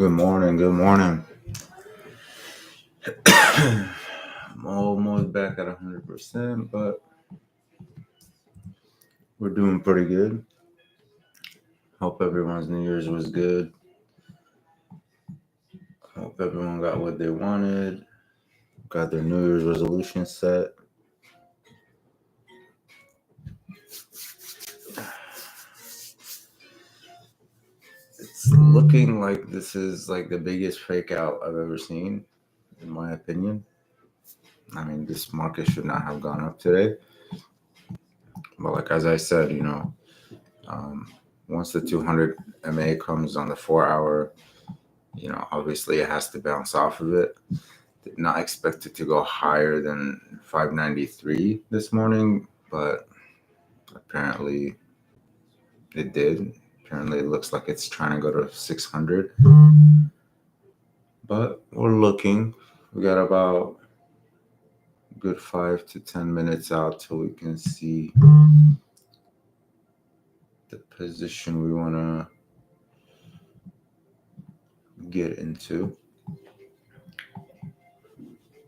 Good morning. Good morning. I'm almost back at 100%, but we're doing pretty good. Hope everyone's New Year's was good. Hope everyone got what they wanted, got their New Year's resolution set. It's looking like this is like the biggest fake out I've ever seen, in my opinion. I mean, this market should not have gone up today. But like as I said, once the 200 MA comes on the 4 hour, obviously it has to bounce off of it. Did not expect it to go higher than 593 this morning, but apparently it did. Apparently it looks like it's trying to go to 600. But we're looking. We got about a good 5 to 10 minutes out till we can see the position we want to get into.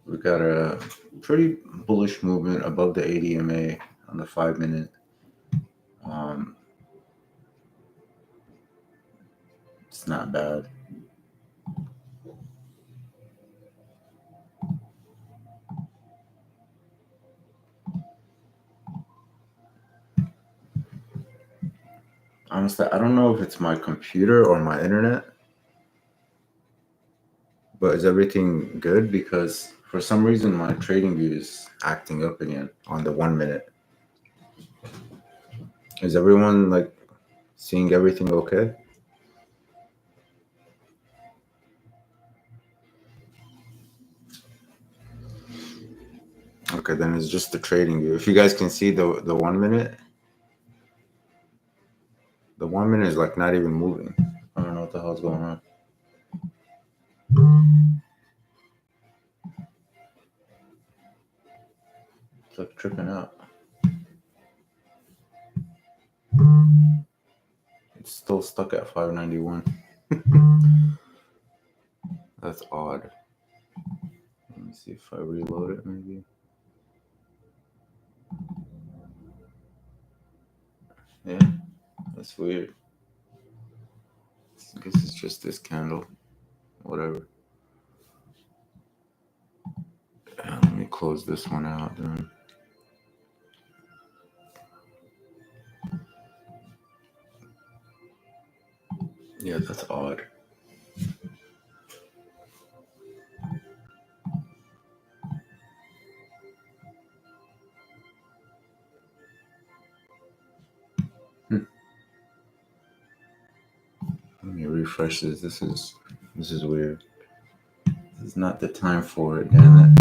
We got a pretty bullish movement above the 80 MA on the 5 minute. It's not bad. Honestly, I don't know if it's my computer or my internet, but is everything good? Because for some reason my trading view is acting up again on the 1 minute. Is everyone like seeing everything okay? Okay, then it's just the trading view. If you guys can see the 1 minute, the 1 minute is like not even moving. I don't know what the hell's going on. It's like tripping out. It's still stuck at 591. That's odd. Let me see if I reload it maybe. Yeah, that's weird. I guess it's just this candle. Whatever. Let me close this one out then. Yeah, that's odd. Let me refresh this. This is weird. This is not the time for it, damn it.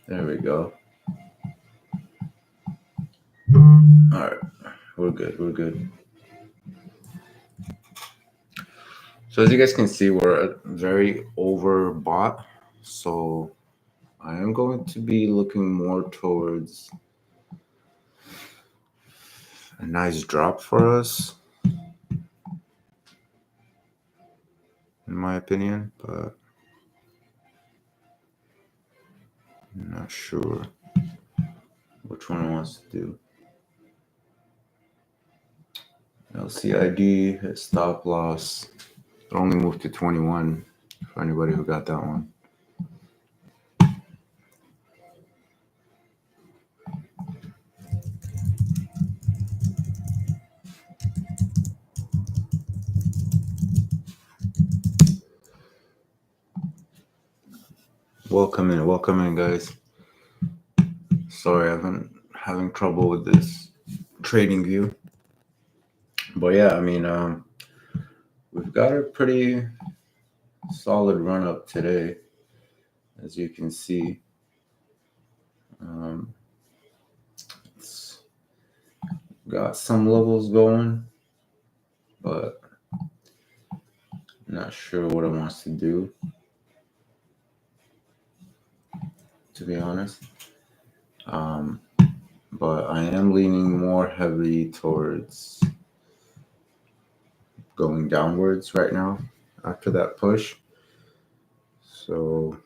There we go. Alright. We're good. So as you guys can see, we're very overbought. So I am going to be looking more towards a nice drop for us, in my opinion, but I'm not sure which one I wants to do. LCID, hit stop loss. It only moved to 21 for anybody who got that one. Welcome in, guys. Sorry, I've been having trouble with this trading view. But yeah, I mean, we've got a pretty solid run up today, as you can see. It's got some levels going, but not sure what it wants to do. to be honest. Um, but I am leaning more heavily towards going downwards right now after that push. So,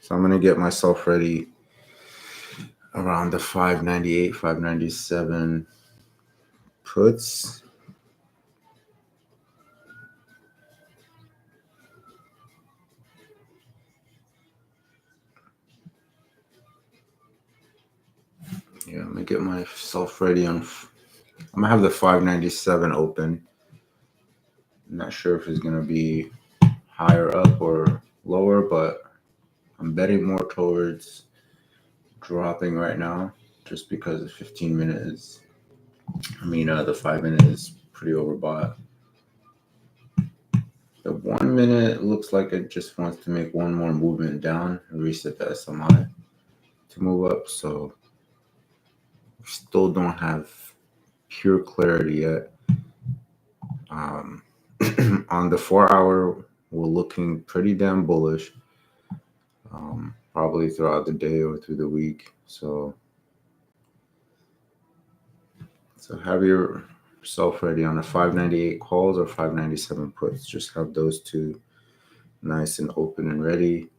so I'm gonna get myself ready around the 598, 597 puts. Yeah, I'm gonna get myself ready on. I'm gonna have the 597 open. I'm not sure if it's gonna be higher up or lower, but I'm betting more towards dropping right now, just because the 15-minute is. The 5-minute is pretty overbought. The 1 minute looks like it just wants to make one more movement down and reset the SMI to move up. So we still don't have pure clarity yet. On the 4-hour, we're looking pretty damn bullish, probably throughout the day or through the week. So have yourself ready on the 598 calls or 597 puts. Just have those two nice and open and ready.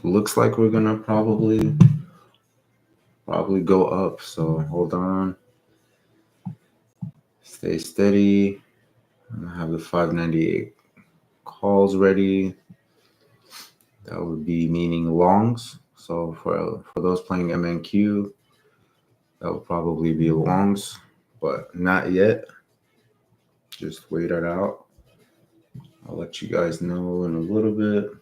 Looks like we're gonna probably go up. So hold on, stay steady. I'm gonna have the 598 calls ready. That would be meaning longs. So for those playing MNQ, that would probably be longs, but not yet. Just wait it out. I'll let you guys know in a little bit.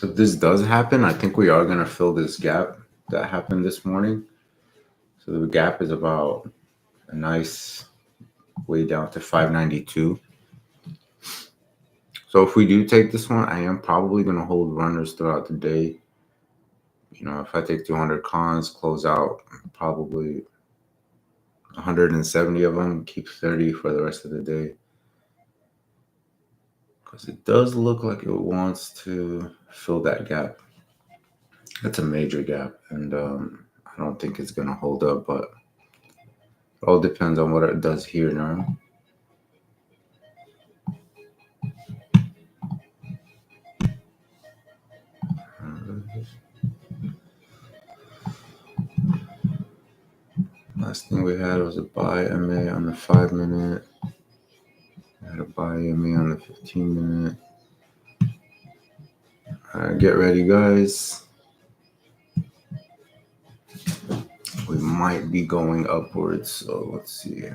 If this does happen, I think we are going to fill this gap that happened this morning. So the gap is about a nice way down to 592. So if we do take this one, I am probably going to hold runners throughout the day. If I take 200 cons, close out probably 170 of them, keep 30 for the rest of the day. Because it does look like it wants to fill that gap. That's a major gap, and I don't think it's going to hold up, but it all depends on what it does here now. Last thing we had was a buy MA on the 5-minute. We had a buy MA on the 15-minute. All right, get ready, guys. We might be going upwards, so let's see.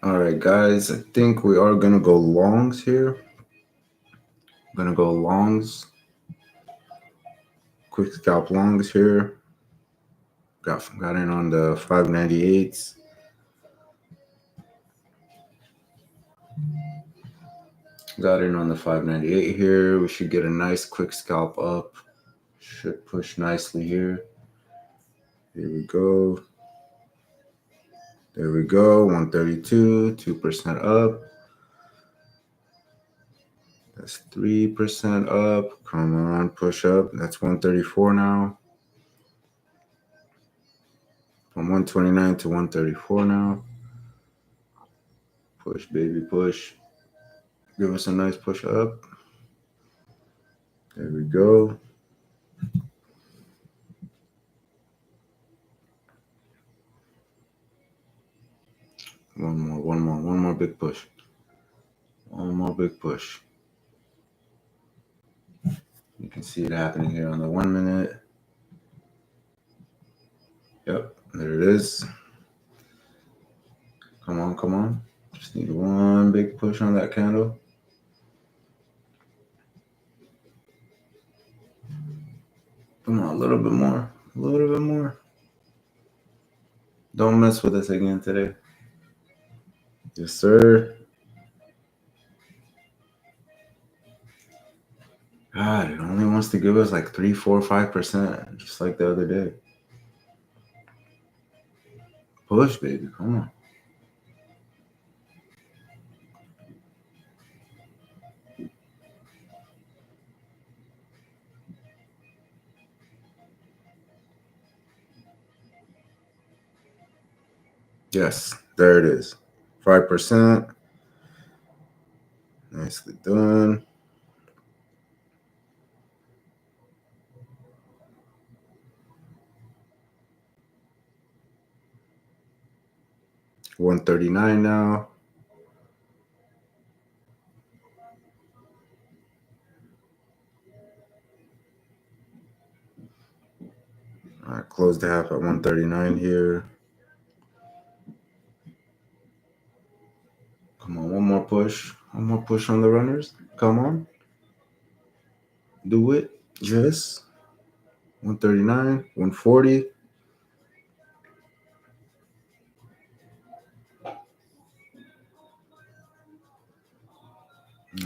All right, guys, I think we are going to go longs here. I'm going to go longs. Quick scalp longs here. Got in on the 598s. Got in on the 598 here. We should get a nice quick scalp up. Should push nicely here. Here we go. There we go. 132, 2% up. That's 3% up. Come on, push up. That's 134 now. From 129 to 134 now. Push, baby, push. Give us a nice push up. There we go. One more big push. One more big push. You can see it happening here on the 1 minute. Yep, there it is. Come on, come on. Just need one big push on that candle. Come on, a little bit more. A little bit more. Don't mess with us again today. Yes, sir. God, it only wants to give us like 3, 4, 5%, just like the other day. Push, baby. Come on. Yes, there it is. 5%. Nicely done. $139 now. All right, close the half at 139 here. Come on, one more push. One more push on the runners. Come on. Do it. Yes. 139, 140.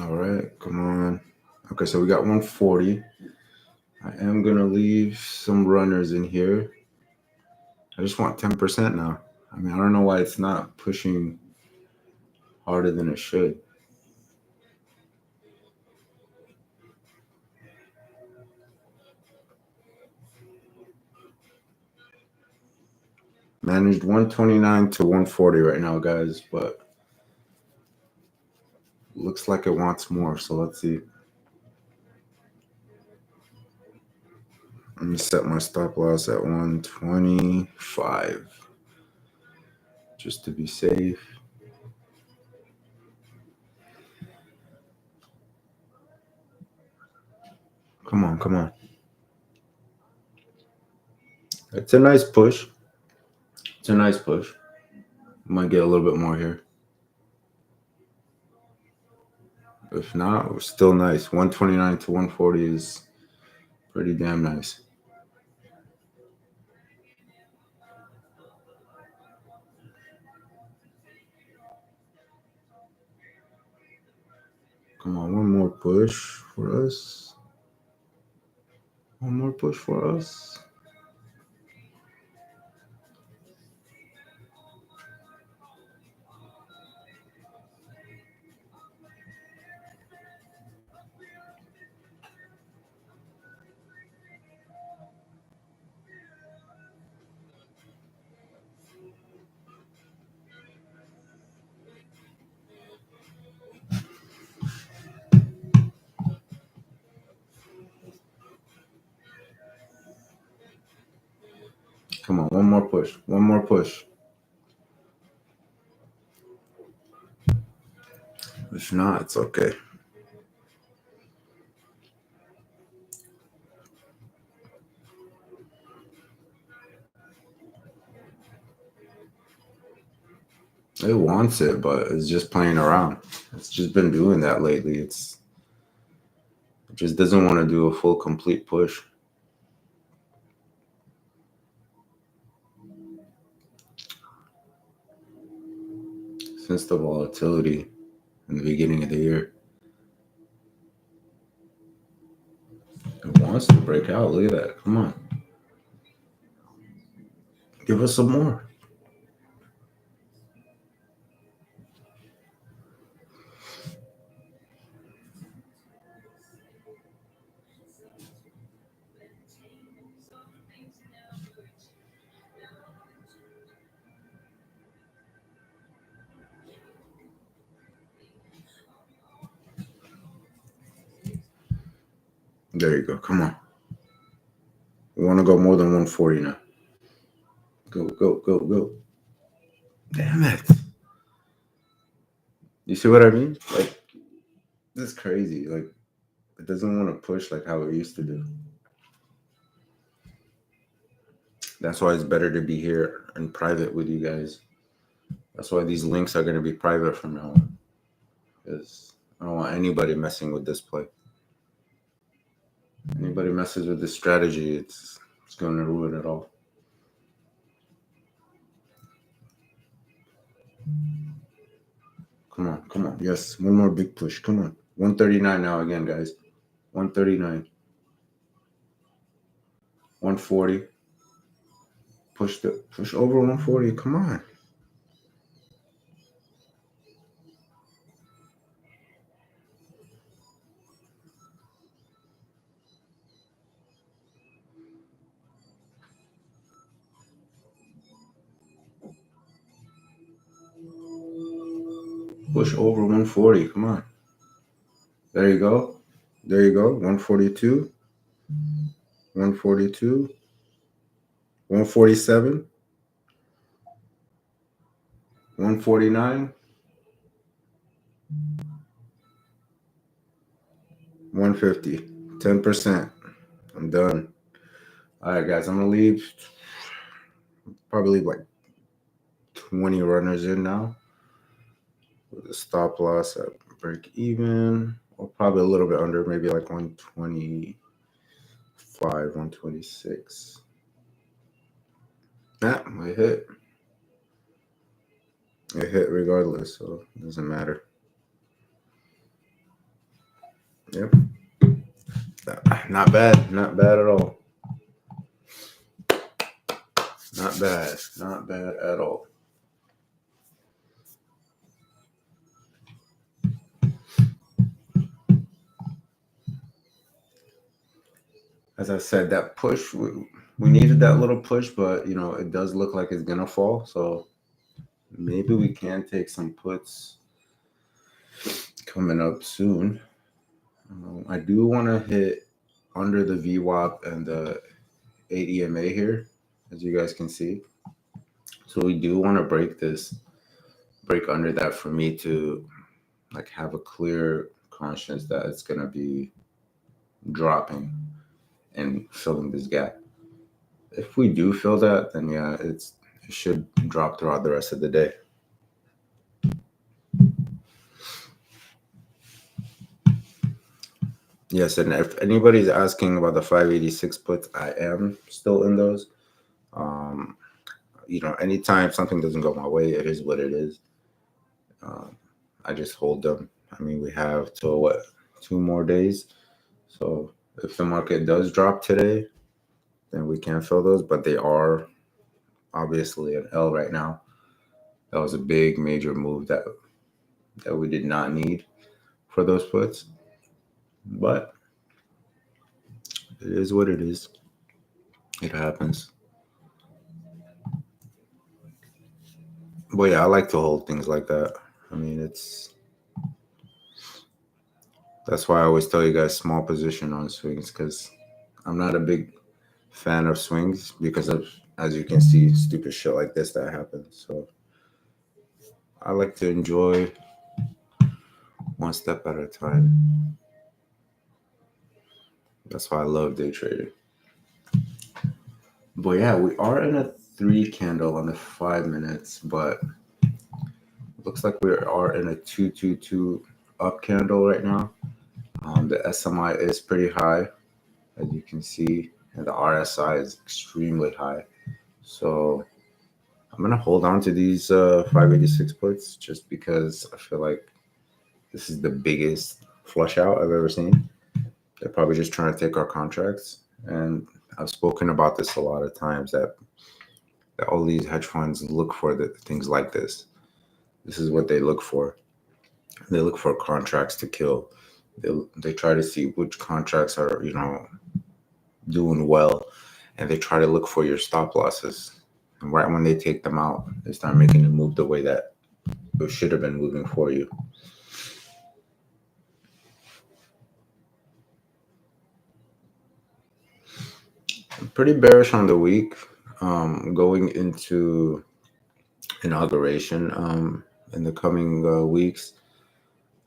All right, come on. Okay, so we got 140. I am going to leave some runners in here. I just want 10% now. I mean, I don't know why it's not pushing harder than it should. Managed 129 to 140 right now, guys, but looks like it wants more, so let's see. Let me set my stop loss at 125 just to be safe. Come on, come on. It's a nice push. It's a nice push. Might get a little bit more here. If not, we're still nice. 129 to 140 is pretty damn nice. Come on, one more push for us. One more push for us. Come on, one more push. One more push. If not, it's okay. It wants it, but it's just playing around. It's just been doing that lately. It just doesn't want to do a full complete push. Since the volatility in the beginning of the year. It wants to break out. Look at that. Come on. Give us some more. There you go. Come on. We want to go more than 140 now. Go, go, go, go. Damn it. You see what I mean? Like, this is crazy. Like, it doesn't want to push like how it used to do. That's why it's better to be here in private with you guys. That's why these links are going to be private from now on. Because I don't want anybody messing with this play. Anybody messes with this strategy, it's going to ruin it all. Come on, come on. Yes, one more big push. Come on. 139 now again, guys. 139. 140. Push over 140. Come on. Push over 140. Come on. There you go. There you go. 142. 142. 147. 149. 150. 10%. I'm done. All right, guys. I'm going to leave. Probably like 20 runners in now. With a stop loss at break even. Or probably a little bit under. Maybe like 125, 126. Yeah, it hit. It hit regardless, so it doesn't matter. Yep. Not bad. Not bad at all. Not bad. Not bad at all. As I said, that push, we needed that little push, but, you know, it does look like it's going to fall. So maybe we can take some puts coming up soon. I do want to hit under the VWAP and the 8 EMA here, as you guys can see. So we do want to break under that for me to like have a clear conscience that it's going to be dropping and filling this gap. If we do fill that, then yeah, it should drop throughout the rest of the day. Yes, and if anybody's asking about the 586 puts, I am still in those. You know, anytime something doesn't go my way, it is what it is. I just hold them. I mean, we have till 2 more days. So if the market does drop today, then we can fill those, but they are obviously an L right now. That was a big major move that we did not need for those puts. But it is what it is. It happens. But yeah, I like to hold things like that. I mean, that's why I always tell you guys small position on swings, because I'm not a big fan of swings because of, as you can see, stupid shit like this that happens. So I like to enjoy one step at a time. That's why I love day trading. But yeah, we are in a 3 candle on the 5 minutes, but it looks like we are in a 222 up candle right now. The SMI is pretty high, as you can see, and the RSI is extremely high. So I'm going to hold on to these 586 puts just because I feel like this is the biggest flush out I've ever seen. They're probably just trying to take our contracts. And I've spoken about this a lot of times that all these hedge funds look for things like this. This is what they look for. They look for contracts to kill. They try to see which contracts are, you know, doing well, and they try to look for your stop losses. And right when they take them out, they start making it move the way that it should have been moving for you. pretty bearish on the week, going into inauguration in the coming weeks.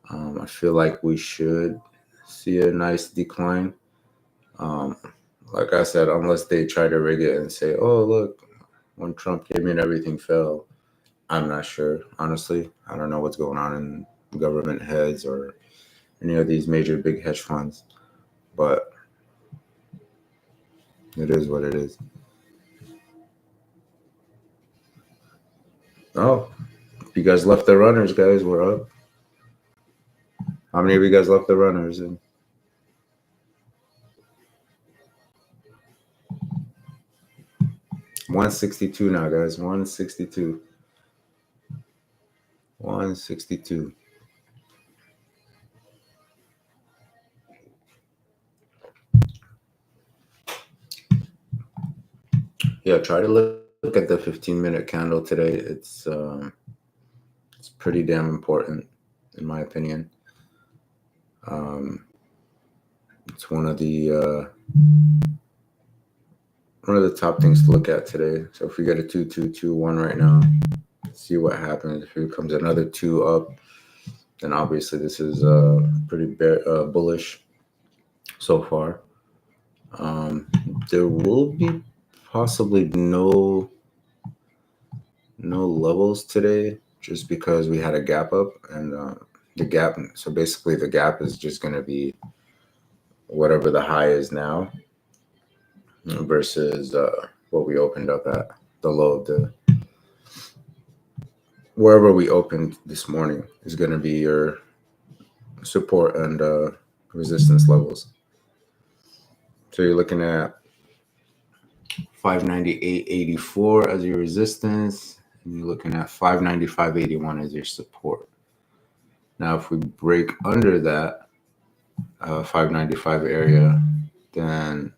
I feel like we should see a nice decline. Um, like I said, unless they try to rig it and say, "Oh, look, when Trump came in, everything fell." I'm not sure, honestly. I don't know what's going on in government heads or any of these major big hedge funds, but it is what it is. Oh, you guys left the runners, guys. We're up. How many of you guys left the runners? And 162 now, guys. 162. 162. Yeah, try to look at the 15-minute candle today. It's pretty damn important, in my opinion. It's one of the top things to look at today. So if we get a 2221 right now, see what happens. If it becomes another two up, then obviously this is pretty bullish so far. There will be possibly no levels today, just because we had a gap up, and the gap. So basically, the gap is just going to be whatever the high is now versus what we opened up at, the low of the wherever we opened this morning is going to be your support and resistance levels. So you're looking at 598.84 as your resistance, and you're looking at 595.81 as your support. Now, if we break under that 595 area, then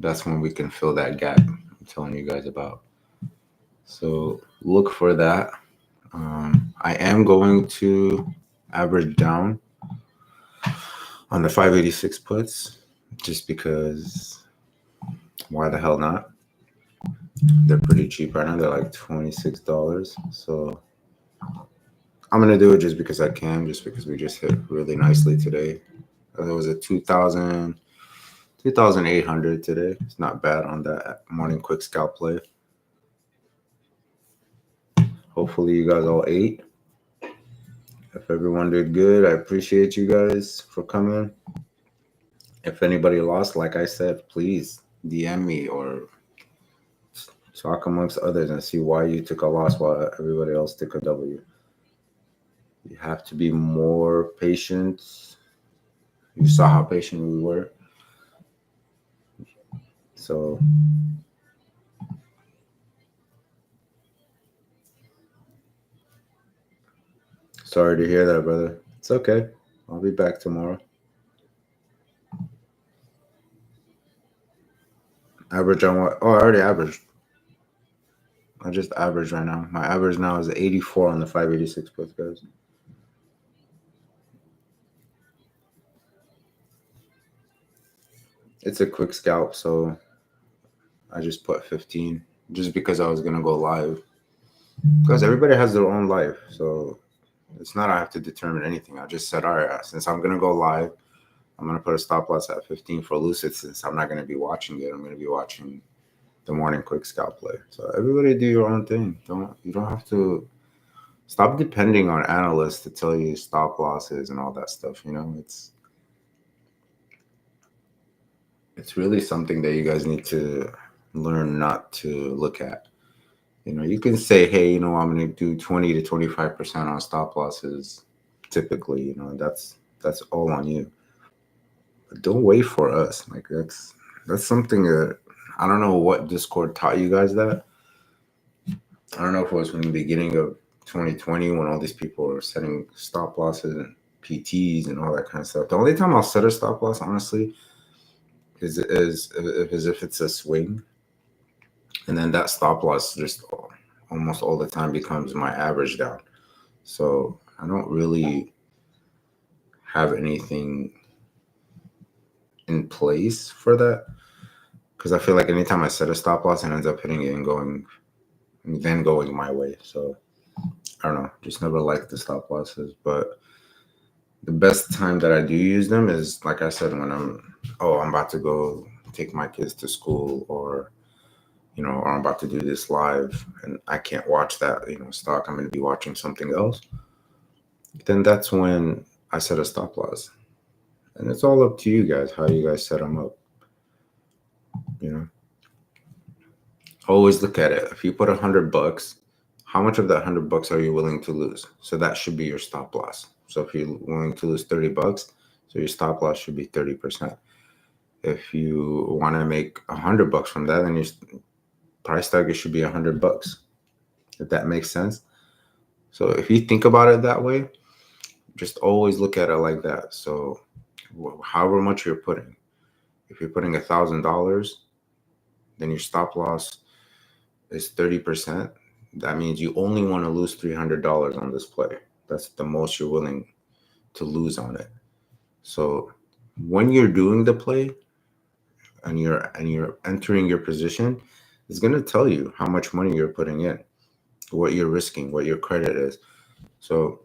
that's when we can fill that gap I'm telling you guys about. So look for that. I am going to average down on the 586 puts, just because why the hell not? They're pretty cheap right now. They're like $26. So I'm going to do it just because I can, just because we just hit really nicely today. There was a 2,800 today. It's not bad on that morning quick scalp play. Hopefully you guys all ate. If everyone did good, I appreciate you guys for coming. If anybody lost, like I said, please DM me or talk amongst others and see why you took a loss while everybody else took a W. You have to be more patient. You saw how patient we were. So sorry to hear that, brother. It's okay. I'll be back tomorrow. Average on what? Oh, I already averaged. I just averaged right now. My average now is 84 on the 586 puts, guys. It's a quick scalp, so I just put 15 just because I was going to go live. Because everybody has their own life, so it's not I have to determine anything. I just said, all right, since I'm going to go live, I'm going to put a stop loss at 15 for Lucid, since I'm not going to be watching it. I'm going to be watching the morning quick scalp play. So everybody do your own thing. You don't have to stop depending on analysts to tell you stop losses and all that stuff. You know, it's really something that you guys need to learn not to look at. You know, you can say, hey, you know, I'm going to do 20 to 25% on stop losses. Typically, you know, that's all on you. But don't wait for us. Like that's something that I don't know what Discord taught you guys that. I don't know if it was from the beginning of 2020 when all these people were setting stop losses and PTs and all that kind of stuff. The only time I'll set a stop loss, honestly, is if it's a swing, and then that stop loss just almost all the time becomes my average down. So I don't really have anything in place for that, because I feel like anytime I set a stop loss, it ends up hitting it and going my way. So I don't know, just never liked the stop losses. But the best time that I do use them is, like I said, when I'm about to go take my kids to school, or or I'm about to do this live and I can't watch that, stock. I'm going to be watching something else. Then that's when I set a stop loss. And it's all up to you guys, how you guys set them up. Always look at it. If you put $100, how much of that $100 are you willing to lose? So that should be your stop loss. So if you're willing to lose $30, so your stop loss should be 30%. If you want to make $100 from that, then your price target should be $100. If that makes sense. So if you think about it that way, just always look at it like that. So however much you're putting, if you're putting $1,000, then your stop loss is 30%. That means you only want to lose $300 on this play. That's the most you're willing to lose on it. So when you're doing the play and you're entering your position, it's going to tell you how much money you're putting in, what you're risking, what your credit is. So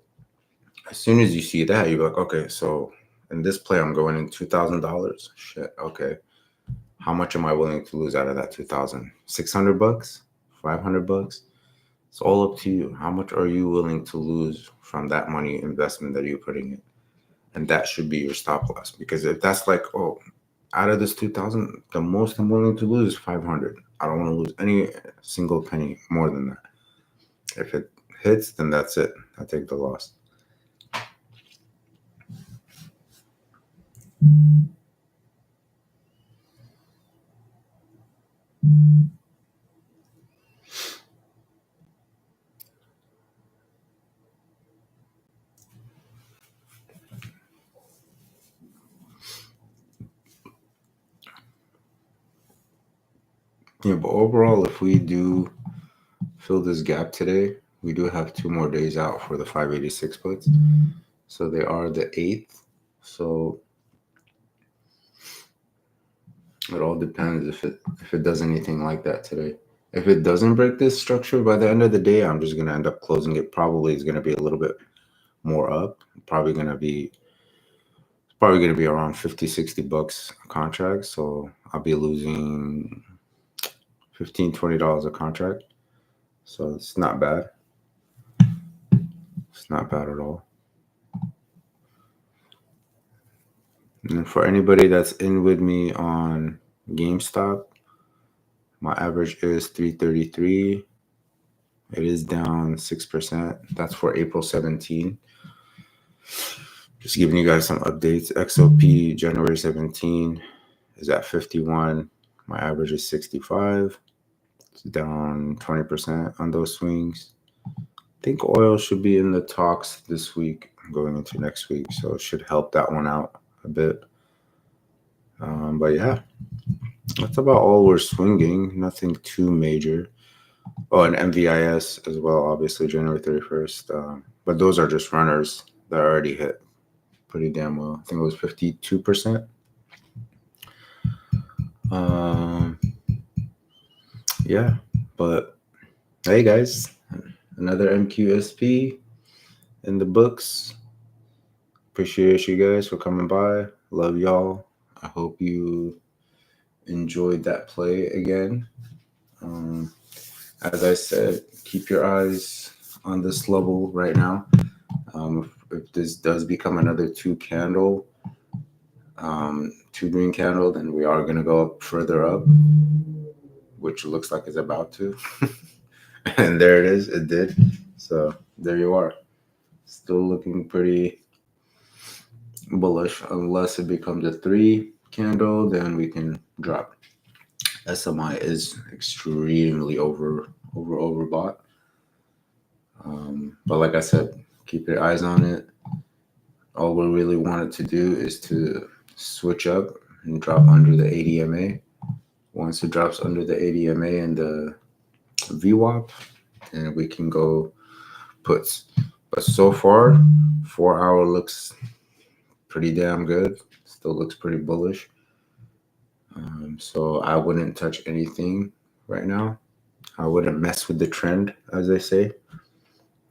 as soon as you see that, you're like, okay, so in this play, I'm going in $2,000. Shit, okay. How much am I willing to lose out of that 2,000? $600? $500? It's all up to you. How much are you willing to lose from that money investment that you're putting in? And that should be your stop loss. Because if that's like, out of this 2,000, the most I'm willing to lose is 500. I don't want to lose any single penny more than that. If it hits, then that's it. I take the loss. Yeah, but overall, if we do fill this gap today, we do have 2 more days out for the 586 puts. So they are the 8th. So it all depends if it does anything like that today. If it doesn't break this structure by the end of the day, I'm just gonna end up closing it. Probably is gonna be a little bit more up. Probably gonna be around $50-$60 a contract. So I'll be losing $15-$20 a contract. So it's not bad. It's not bad at all. And for anybody that's in with me on GameStop, my average is 333. It is down 6%. That's for April 17. Just giving you guys some updates. XOP January 17 is at 51. My average is 65. It's down 20% on those swings. I think oil should be in the talks this week going into next week, so it should help that one out a bit. But yeah, that's about all we're swinging. Nothing too major. Oh, and MVIS as well, obviously January 31st. But those are just runners that already hit pretty damn well. I think it was 52%. Yeah, but hey guys, another MQSP in the books. Appreciate you guys for coming by. Love y'all. I hope you enjoyed that play again. As I said, keep your eyes on this level right now. If this does become another two green candle, then we are going to go up further up, which looks like it's about to. And there it is. It did. So there you are. Still looking pretty bullish. Unless it becomes a 3 candle, then we can drop. SMI is extremely overbought. But like I said, keep your eyes on it. All we really wanted to do is to switch up and drop under the ADMA. Once it drops under the ADMA and the VWAP, then we can go puts. But so far, 4 hour looks pretty damn good. Still looks pretty bullish. So I wouldn't touch anything right now. I wouldn't mess with the trend, as they say.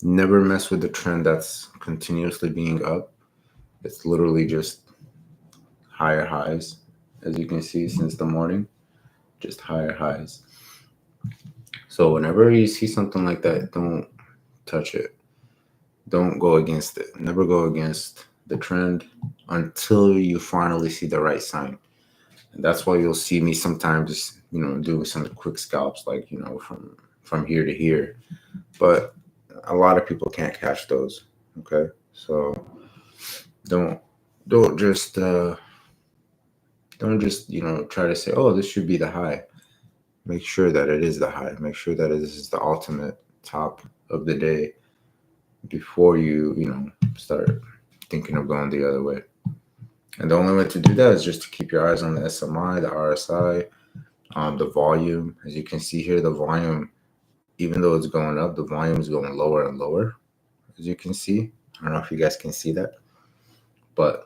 Never mess with the trend that's continuously being up. It's literally just higher highs, as you can see since the morning, just higher highs. So whenever you see something like that, don't touch it. Don't go against it. Never go against the trend until you finally see the right sign. And that's why you'll see me sometimes, doing some quick scalps, like, from here to here. But a lot of people can't catch those. Okay. So don't don't just try to say, oh, this should be the high. Make sure that it is the high. Make sure that this is the ultimate top of the day before you start thinking of going the other way. And the only way to do that is just to keep your eyes on the SMI, the RSI, the volume. As you can see here, the volume, even though it's going up, the volume is going lower and lower. As you can see, I don't know if you guys can see that, but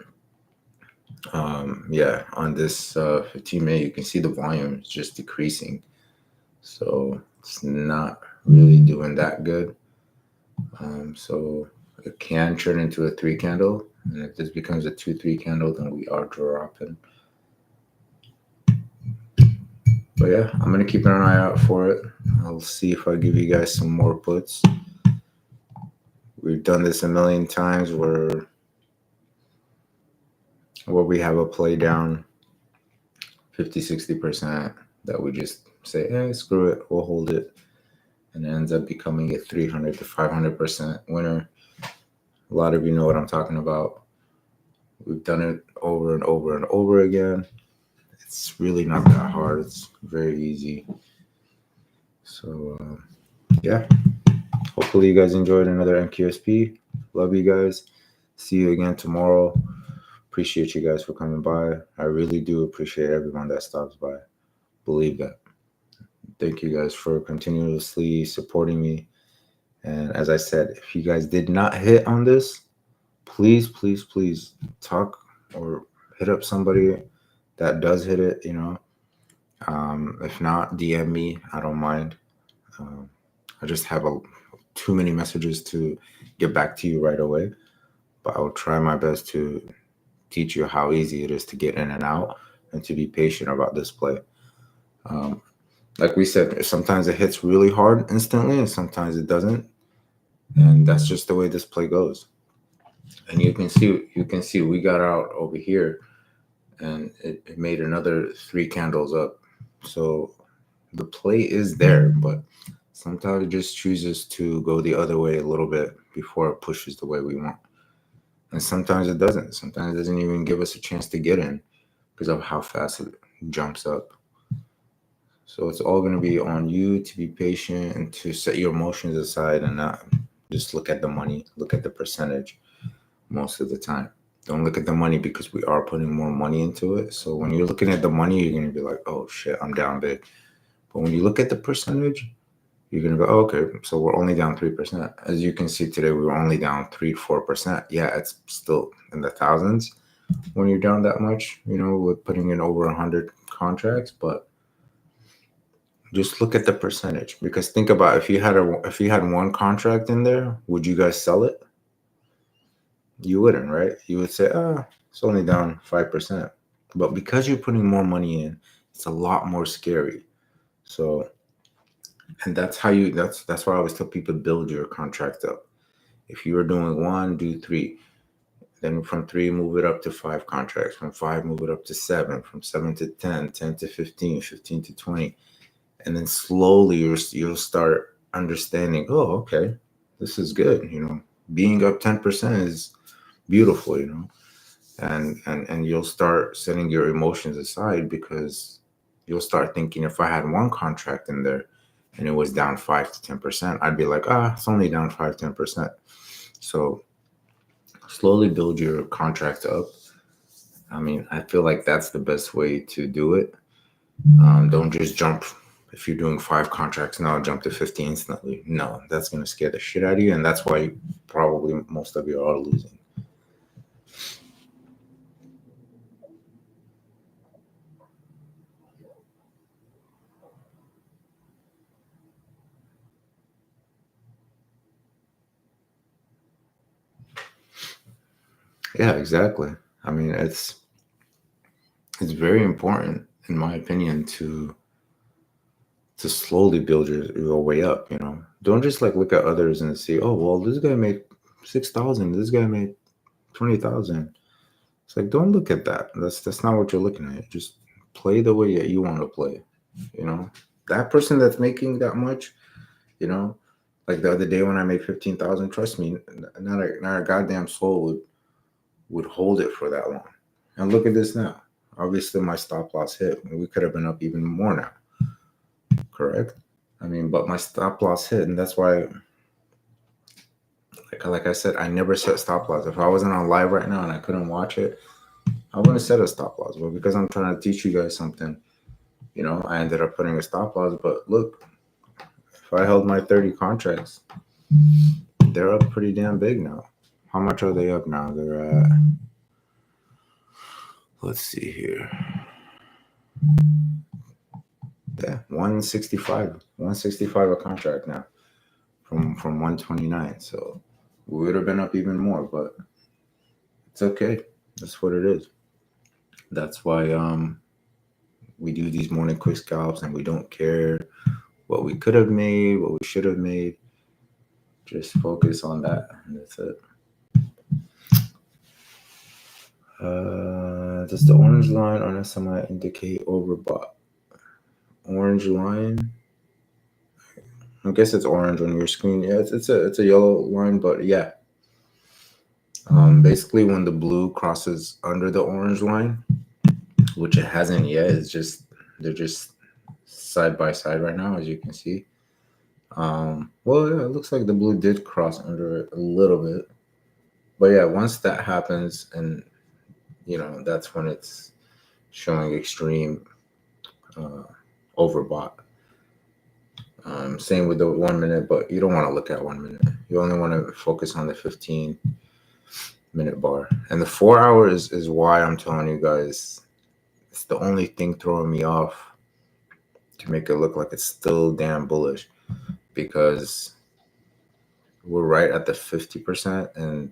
yeah, on this 15 minute, you can see the volume is just decreasing. So it's not really doing that good. So it can turn into a 3 candle. And if this becomes a 2-3 candle, then we are dropping. But yeah, I'm going to keep an eye out for it. I'll see if I give you guys some more puts. We've done this a million times where we have a play down 50-60% that we just say, hey, screw it, we'll hold it. And it ends up becoming a 300 to 500% winner. A lot of you know what I'm talking about. We've done it over and over and over again. It's really not that hard. It's very easy. So, yeah. Hopefully you guys enjoyed another MQSP. Love you guys. See you again tomorrow. Appreciate you guys for coming by. I really do appreciate everyone that stops by. Believe that. Thank you guys for continuously supporting me. And as I said, if you guys did not hit on this, please, please, please talk or hit up somebody that does hit it, If not, DM me. I don't mind. I just have too many messages to get back to you right away. But I will try my best to teach you how easy it is to get in and out and to be patient about this play. Like we said, sometimes it hits really hard instantly and sometimes it doesn't. And that's just the way this play goes. And you can see we got out over here and it made another 3 candles up. So the play is there, but sometimes it just chooses to go the other way a little bit before it pushes the way we want. And sometimes it doesn't. Sometimes it doesn't even give us a chance to get in because of how fast it jumps up. So it's all going to be on you to be patient and to set your emotions aside and not just look at the money, look at the percentage most of the time. Don't look at the money because we are putting more money into it. So when you're looking at the money, you're going to be like, oh shit, I'm down big. But when you look at the percentage, you're going to go, oh, okay, so we're only down 3%. As you can see today, we were only down 3-4%. Yeah, it's still in the thousands when you're down that much, with putting in over 100 contracts. But just look at the percentage, because think about if you had one contract in there, would you guys sell it? You wouldn't, right? You would say, it's only down 5%. But because you're putting more money in, it's a lot more scary. So, and that's why I always tell people build your contract up. If you are doing 1, do 3. Then from 3, move it up to 5 contracts. From 5, move it up to 7. From 7 to 10, 10 to 15, 15 to 20. And then slowly you'll start understanding, oh, okay, this is good. Being up 10% is beautiful, and you'll start setting your emotions aside, because you'll start thinking, if I had one contract in there and it was down 5 to 10%, I'd be like, it's only down 5-10%. So slowly build your contract up. I mean, I feel like that's the best way to do it. Don't just jump. If you're doing 5 contracts now, jump to 50 instantly. No, that's going to scare the shit out of you. And that's why probably most of you are losing. Yeah, exactly. I mean, it's very important, in my opinion, to slowly build your way up. Don't just like look at others and see, oh well, this guy made 6,000, this guy made 20,000. It's like, don't look at that. That's not what you're looking at. Just play the way that you want to play. You know, that person that's making that much, you know, like the other day when I made 15,000, trust me, not a goddamn soul would hold it for that long. And look at this now. Obviously, my stop loss hit. We could have been up even more now. Correct. I mean, but my stop loss hit, and that's why, like I said, I never set stop loss. If I wasn't on live right now and I couldn't watch it, I wouldn't set a stop loss. But because I'm trying to teach you guys something, I ended up putting a stop loss. But look, if I held my 30 contracts, they're up pretty damn big now. How much are they up now? They're at, let's see here. Yeah, 165 a contract now from 129. So we would have been up even more, but it's okay. That's what it is. That's why we do these morning quick scalps, and we don't care what we could have made, what we should have made. Just focus on that, and that's it. Does the orange line on SMI indicate overbought? Orange line. I guess it's orange on your screen. Yeah, it's a yellow line, but yeah. Basically, when the blue crosses under the orange line, which it hasn't yet, they're just side by side right now, as you can see. Well, yeah, it looks like the blue did cross under it a little bit, but yeah, once that happens, and that's when it's showing extreme overbought. Same with the 1 minute, but you don't want to look at 1 minute. You only want to focus on the 15-minute bar. And the 4 hour is why I'm telling you guys, it's the only thing throwing me off to make it look like it's still damn bullish, because we're right at the 50%, and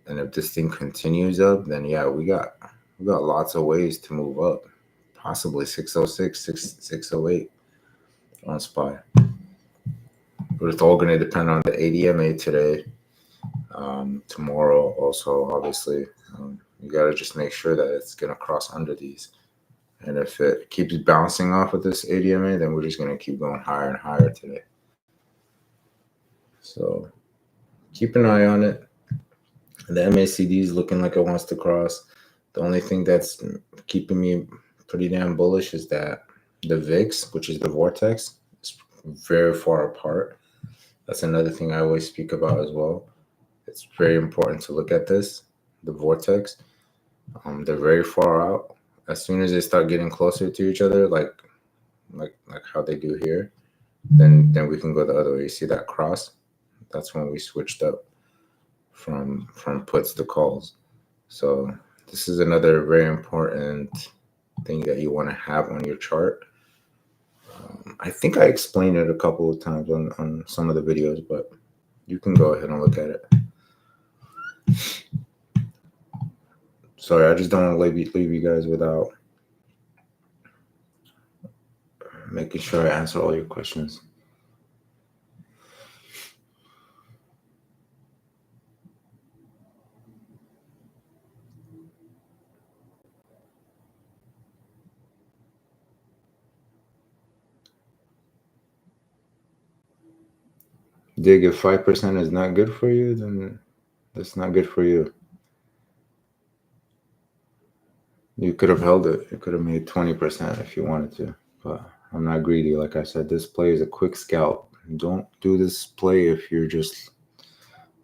if this thing continues up, then yeah, we got lots of ways to move up, possibly 606, 608 on SPY. But it's all going to depend on the ADMA today. Tomorrow also, obviously, you got to just make sure that it's going to cross under these. And if it keeps bouncing off of this ADMA, then we're just going to keep going higher and higher today. So keep an eye on it. The MACD is looking like it wants to cross. The only thing that's keeping me pretty damn bullish is that the VIX, which is the vortex, is very far apart. That's another thing I always speak about as well. It's very important to look at this, the vortex. They're very far out. As soon as they start getting closer to each other, like how they do here, then we can go the other way. You see that cross? That's when we switched up from puts to calls. So this is another very important thing that you want to have on your chart. I think I explained it a couple of times on some of the videos, but you can go ahead and look at it. Sorry, I just don't want to leave you guys without making sure I answer all your questions. Dig, if 5% is not good for you, then that's not good for you. You could have held it. You could have made 20% if you wanted to, but I'm not greedy. Like I said, this play is a quick scalp. Don't do this play if you're just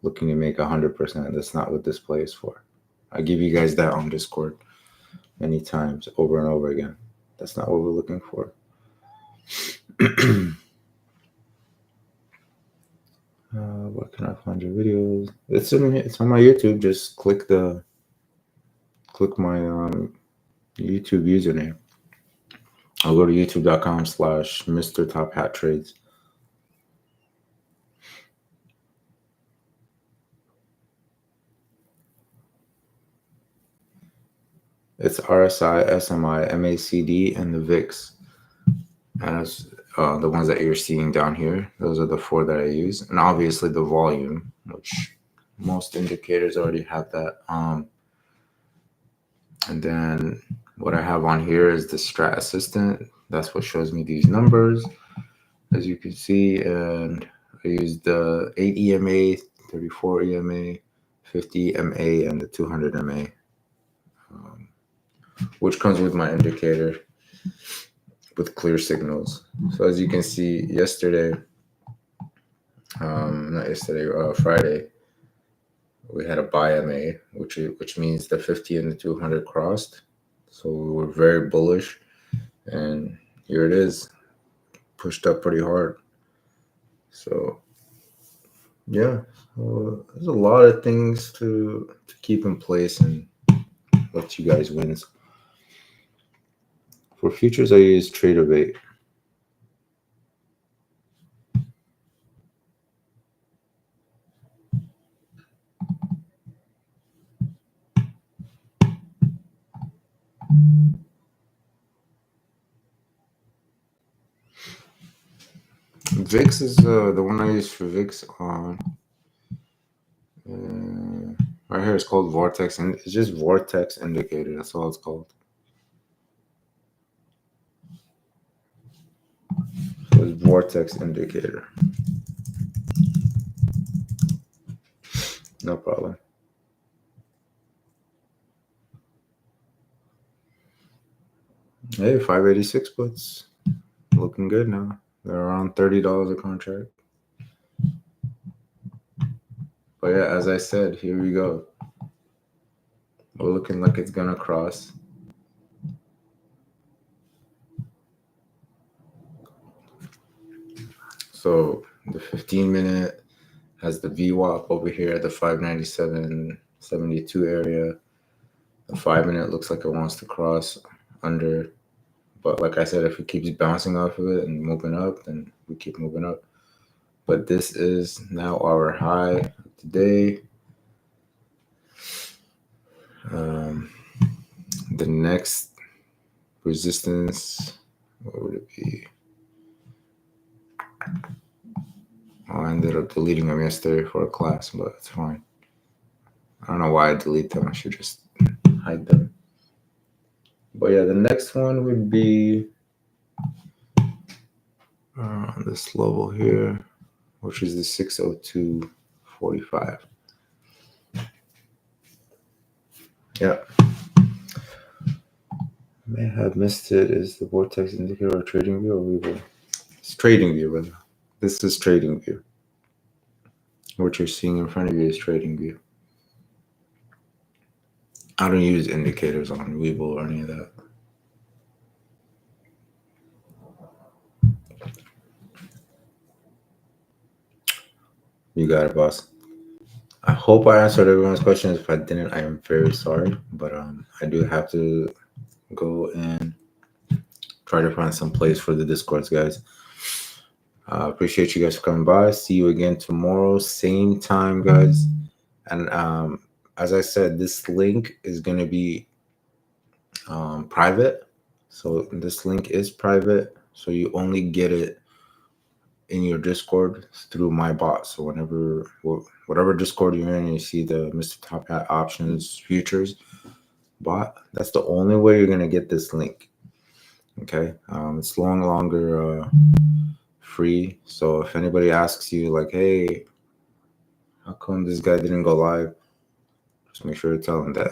looking to make 100%. That's not what this play is for. I give you guys that on Discord many times, over and over again. That's not what we're looking for. Where can I find your videos? It's on my YouTube. Just click my YouTube username. I'll go to youtube.com/Mr. Top Hat Trades. It's RSI, SMI, MACD, and the VIX. And it's the ones that you're seeing down here. Those are the 4 that I use. And obviously the volume, which most indicators already have that. And then what I have on here is the Strat Assistant. That's what shows me these numbers, as you can see. And I use the 8 EMA, 34 EMA, 50 MA, and the 200 MA, which comes with my indicator with clear signals. So as you can see, yesterday, not yesterday, Friday, we had a buy MA, which means the 50 and the 200 crossed. So we were very bullish, and here it is, pushed up pretty hard. So yeah, there's a lot of things to keep in place and let you guys win. For futures, I use TraderBait. VIX is the one I use for VIX on. Right here it's called Vortex, and it's just Vortex Indicator. That's all it's called. So it's Vortex Indicator. No problem. Hey, 586 puts. Looking good now. They're around $30 a contract. But yeah, as I said, here we go. We're looking like it's gonna cross. So the 15-minute has the VWAP over here at the 597.72 area. The 5-minute looks like it wants to cross under. But like I said, if it keeps bouncing off of it and moving up, then we keep moving up. But this is now our high today. The next resistance, what would it be? I ended up deleting them yesterday for a class, but it's fine. I don't know why I delete them. I should just hide them. But yeah, the next one would be on this level here, which is the 602.45. Yeah. May have missed it. Is the Vortex Indicator or Trading View or Weevil? It's Trading View, brother. This is Trading View. What you're seeing in front of you is Trading View. I don't use indicators on Weevil or any of that. You got it, boss. I hope I answered everyone's questions. If I didn't, I am very sorry. But I do have to go and try to find some place for the Discords, guys. Appreciate you guys for coming by. See you again tomorrow, same time, guys. And as I said, this link is going to be private. So this link is private. So you only get it in your Discord through my bot. So whatever Discord you're in, and you see the Mr. Top Hat Options Futures bot, that's the only way you're going to get this link. Okay. It's longer free. So if anybody asks you like, hey, how come this guy didn't go live? Just make sure to tell them that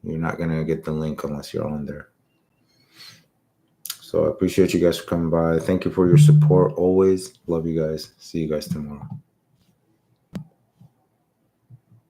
you're not going to get the link unless you're on there. So I appreciate you guys for coming by. Thank you for your support always. Love you guys. See you guys tomorrow.